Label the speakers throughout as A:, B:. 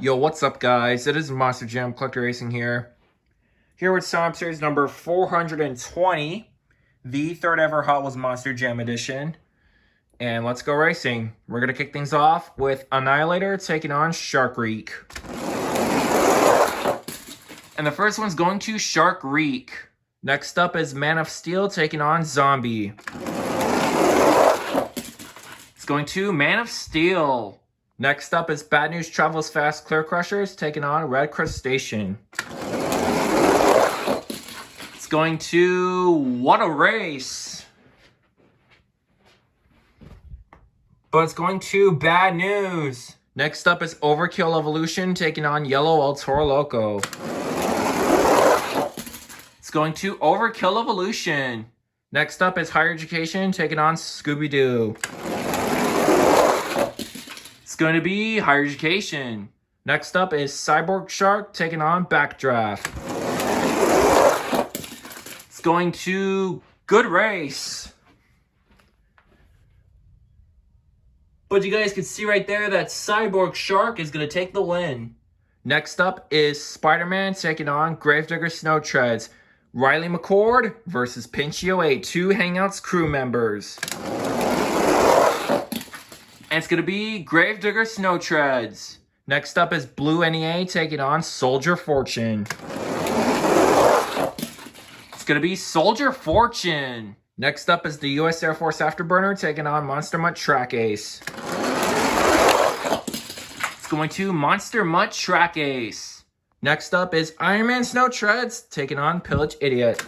A: Yo, what's up, guys? It is Monster Jam Collector Racing here. Here with Stomp Series number 420, the third ever Hot Wheels Monster Jam edition. And let's go racing. We're going to kick things off with Annihilator taking on Shark Reek. And the first one's going to Shark Reek. Next up is Man of Steel taking on Zombie. It's going to Man of Steel. Next up is Bad News Travels Fast Clear Crushers taking on Red Crustacean. It's going to What a Race. But it's going to Bad News. Next up is Overkill Evolution taking on Yellow El Toro Loco. It's going to Overkill Evolution. Next up is Higher Education taking on Scooby-Doo. It's going to be Higher Education. Next up is Cyborg Shark taking on Backdraft. It's going to Good Race. But you guys can see right there that Cyborg Shark is going to take the win. Next up is Spider-Man taking on Gravedigger Snow Treads. Riley McCord versus Pinchio 8, two Hangouts crew members. And it's going to be Gravedigger Snow Treads. Next up is Blue NEA taking on Soldier Fortune. It's going to be Soldier Fortune. Next up is the U.S. Air Force Afterburner taking on Monster Mutt Track Ace. It's going to Monster Mutt Track Ace. Next up is Iron Man Snow Treads taking on Pillage Idiot.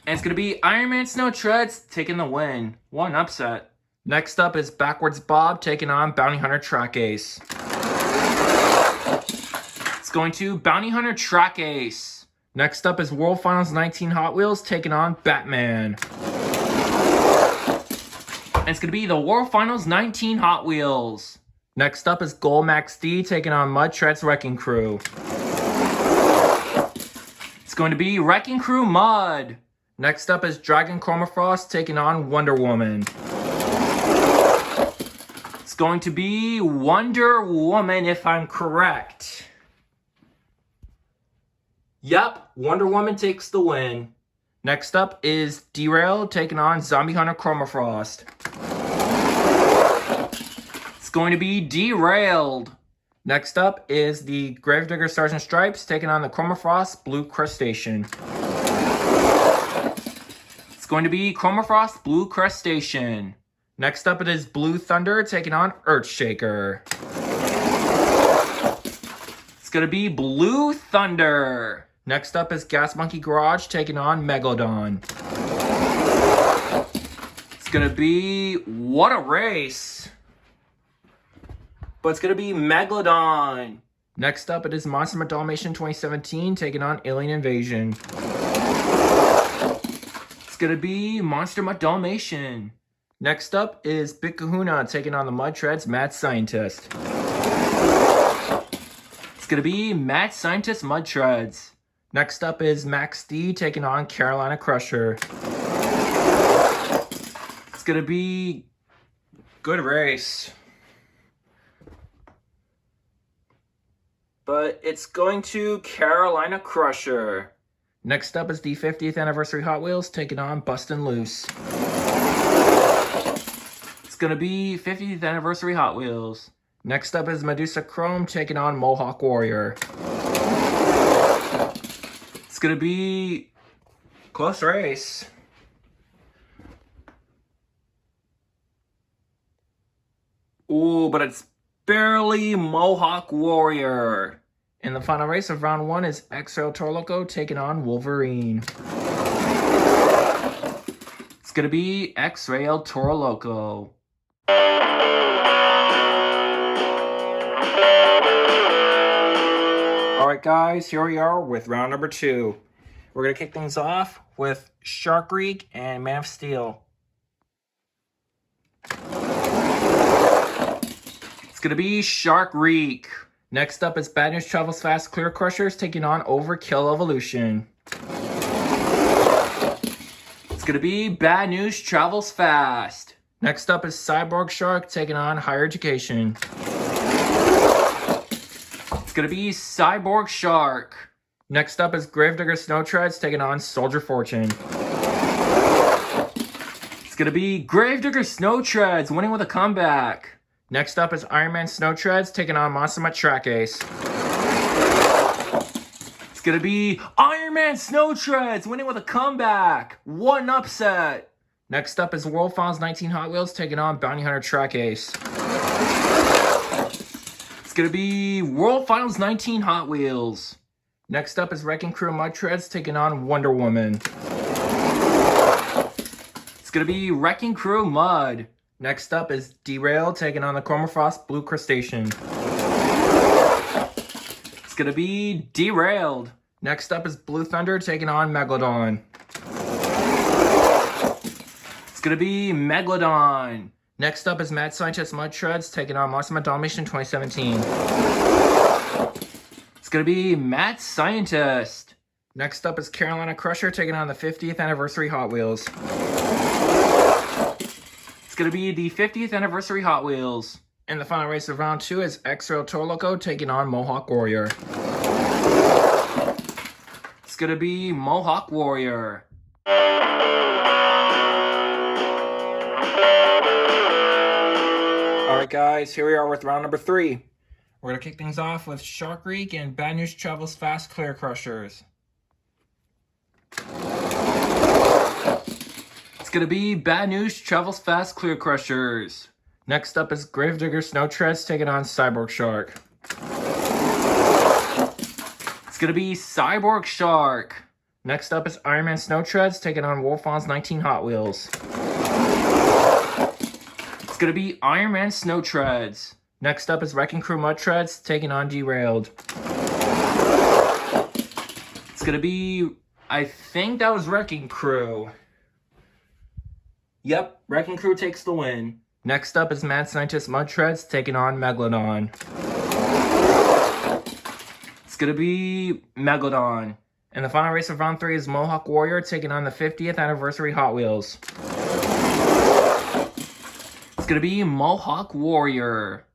A: And it's going to be Iron Man Snow Treads taking the win. One upset. Next up is Backwards Bob taking on Bounty Hunter Track Ace. It's going to Bounty Hunter Track Ace. Next up is World Finals 19 Hot Wheels taking on Batman. And it's going to be the World Finals 19 Hot Wheels. Next up is Gold Max D taking on Mud Tread's Wrecking Crew. It's going to be Wrecking Crew Mud. Next up is Dragon Chroma Frost taking on Wonder Woman. It's going to be Wonder Woman, if I'm correct. Yep, Wonder Woman takes the win. Next up is Derail taking on Zombie Hunter Chroma Frost. It's going to be Derailed. Next up is the Gravedigger Sergeant Stripes taking on the Chroma Frost Blue Crustacean. It's going to be Chroma Frost Blue Crustacean. Next up it is Blue Thunder taking on Earthshaker. It's going to be Blue Thunder. Next up is Gas Monkey Garage taking on Megalodon. It's going to be What a Race. But it's going to be Megalodon. Next up it is Monster Mutt Dalmatian 2017 taking on Alien Invasion. It's going to be Monster Mutt Dalmatian. Next up is Big Kahuna taking on the Mud Treads Mad Scientist. It's going to be Mad Scientist Mud Treads. Next up is Max D taking on Carolina Crusher. It's going to be Good Race. But it's going to Carolina Crusher. Next up is the 50th Anniversary Hot Wheels taking on Bustin' Loose. It's going to be 50th Anniversary Hot Wheels. Next up is Medusa Chrome taking on Mohawk Warrior. It's going to be Close Race. Ooh, but it's barely Mohawk Warrior. And the final race of round one is X-Rail Toro Loco taking on Wolverine. It's going to be X-Rail Toro Loco. Alright guys, here we are with round number 2. We're going to kick things off with Shark Reek and Man of Steel. It's going to be Shark Reek. Next up is Bad News Travels Fast Clear Crushers taking on Overkill Evolution. It's going to be Bad News Travels Fast. Next up is Cyborg Shark taking on Higher Education. It's going to be Cyborg Shark. Next up is Gravedigger Snow Treads taking on Soldier Fortune. It's going to be Gravedigger Snow Treads winning with a comeback. Next up is Iron Man Snow Treads taking on Monster Mutt Track Ace. It's going to be Iron Man Snow Treads winning with a comeback. What an upset. Next up is World Finals 19 Hot Wheels taking on Bounty Hunter Track Ace. It's going to be World Finals 19 Hot Wheels. Next up is Wrecking Crew Mud Treads taking on Wonder Woman. It's going to be Wrecking Crew Mud. Next up is Derail taking on the Chromafrost Blue Crustacean. It's going to be Derailed. Next up is Blue Thunder taking on Megalodon. It's going to be Megalodon. Next up is Mad Scientist Mud Treads taking on Monster Mutt Domination 2017. It's going to be Mad Scientist. Next up is Carolina Crusher taking on the 50th Anniversary Hot Wheels. It's going to be the 50th Anniversary Hot Wheels. And the final race of round 2 is X-Rail Torloco taking on Mohawk Warrior. It's going to be Mohawk Warrior. Alright guys, here we are with round number 3. We're going to kick things off with Shark Reek and Bad News Travels Fast Clear Crushers. It's going to be Bad News Travels Fast Clear Crushers. Next up is Gravedigger Snow Treads taking on Cyborg Shark. It's going to be Cyborg Shark. Next up is Iron Man Snow Treads taking on World Finals 19 Hot Wheels. It's going to be Iron Man Snow Treads. Next up is Wrecking Crew Mud Treads taking on Derailed. It's going to be, I think that was Wrecking Crew. Yep, Wrecking Crew takes the win. Next up is Mad Scientist Mud Treads taking on Megalodon. It's going to be Megalodon. And the final race of round 3 is Mohawk Warrior taking on the 50th Anniversary Hot Wheels. It's going to be Mohawk Warrior.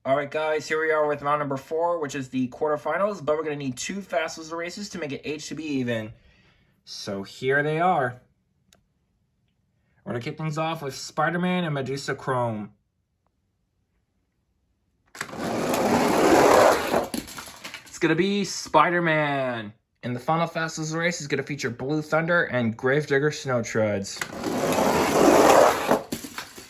A: Alright guys, here we are with round number 4, which is the quarterfinals, but we're going to need 2 fast loser races to make it H to be even. So here they are. We're going to kick things off with Spider-Man and Medusa Chrome. It's going to be Spider-Man. And the final fast loser race is going to feature Blue Thunder and Gravedigger Snow Treads.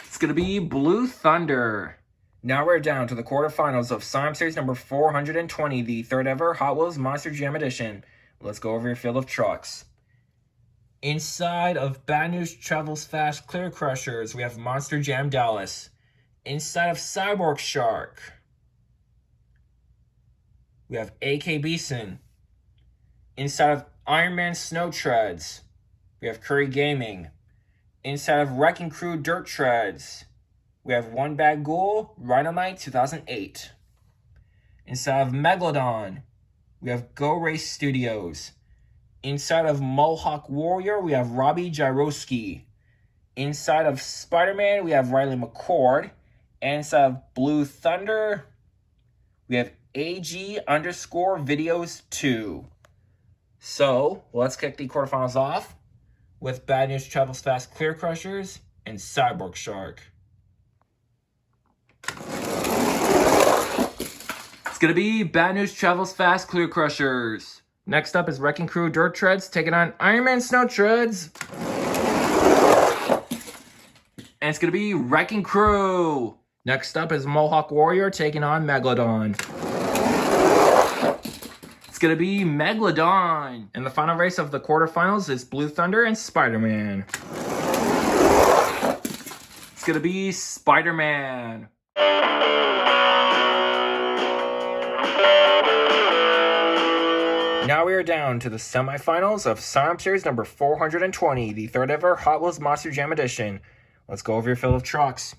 A: It's going to be Blue Thunder. Now we're down to the quarterfinals of Science Series number 420, the 3rd ever Hot Wheels Monster Jam Edition. Let's go over your field of trucks. Inside of Bad News Travels Fast Clear Crushers, we have Monster Jam Dallas. Inside of Cyborg Shark, we have AK Beeson. Inside of Iron Man Snow Treads, we have Curry Gaming. Inside of Wrecking Crew Dirt Treads, we have One Bag Ghoul, Rhinomite 2008. Inside of Megalodon, we have Go Race Studios. Inside of Mohawk Warrior, we have Robbie Jyrowski. Inside of Spider-Man, we have Riley McCord. And inside of Blue Thunder, we have AG_videos 2. So, let's kick the quarterfinals off with Bad News Travels Fast Clear Crushers and Cyborg Shark. It's going to be Bad News Travels Fast Clear Crushers. Next up is Wrecking Crew Dirt Treads taking on Iron Man Snow Treads. And it's going to be Wrecking Crew. Next up is Mohawk Warrior taking on Megalodon. It's going to be Megalodon. And the final race of the quarterfinals is Blue Thunder and Spider-Man. It's going to be Spider-Man. Now we are down to the semifinals of Science Series number 420, the 3rd ever Hot Wheels Monster Jam Edition. Let's go over your fill of trucks.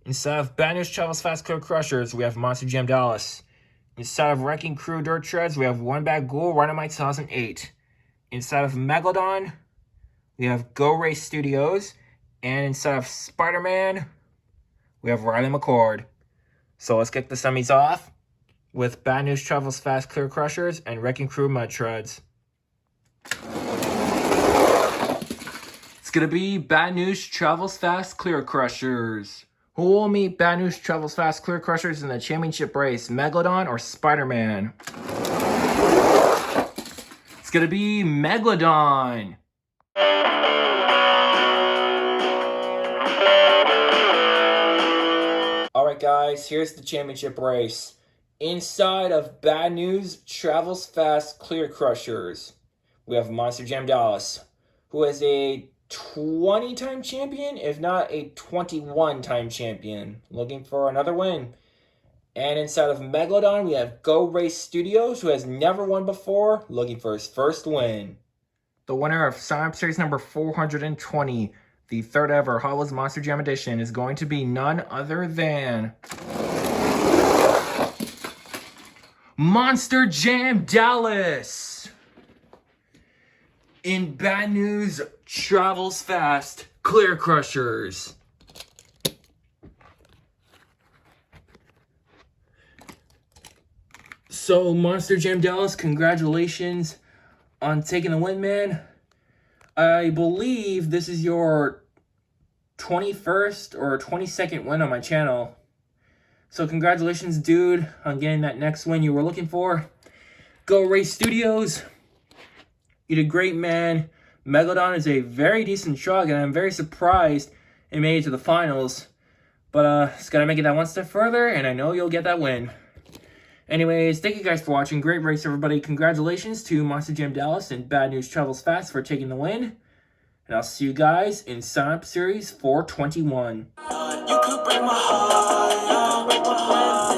A: Instead of Bad News Travels Fast Clear Crushers, we have Monster Jam Dallas. Instead of Wrecking Crew Dirt Treads, we have One Bag Ghoul, Rhinomite 2008. Inside of Megalodon, we have Go Race Studios. And instead of Spider-Man, we have Riley McCord. So let's kick the semis off with Bad News Travels Fast Clear Crushers and Wrecking Crew Mud Treads. It's going to be Bad News Travels Fast Clear Crushers. Who will meet Bad News Travels Fast Clear Crushers in the championship race, Megalodon or Spider-Man? It's going to be Megalodon. Alright guys, here's the championship race. Inside of Bad News Travels Fast Clear Crushers, we have Monster Jam Dallas, who is a 20-time champion, if not a 21-time champion, looking for another win. And inside of Megalodon, we have Go Race Studios, who has never won before, looking for his first win. The winner of Sign-Up Series number 420, the third ever Hot Wheels Monster Jam Edition, is going to be none other than Monster Jam Dallas. In Bad News Travels Fast Clear Crushers. So, Monster Jam Dallas, congratulations on taking the win, man. I believe this is your 21st or 22nd win on my channel. So congratulations, dude, on getting that next win you were looking for. Go Race Studios. You did great, man. Megalodon is a very decent truck, and I'm very surprised it made it to the finals. But it's got to make it that one step further, and I know you'll get that win. Anyways, thank you guys for watching. Great race, everybody. Congratulations to Monster Jam Dallas and Bad News Travels Fast for taking the win. And I'll see you guys in Sign-Up Series 421. You could break my heart, break my heart.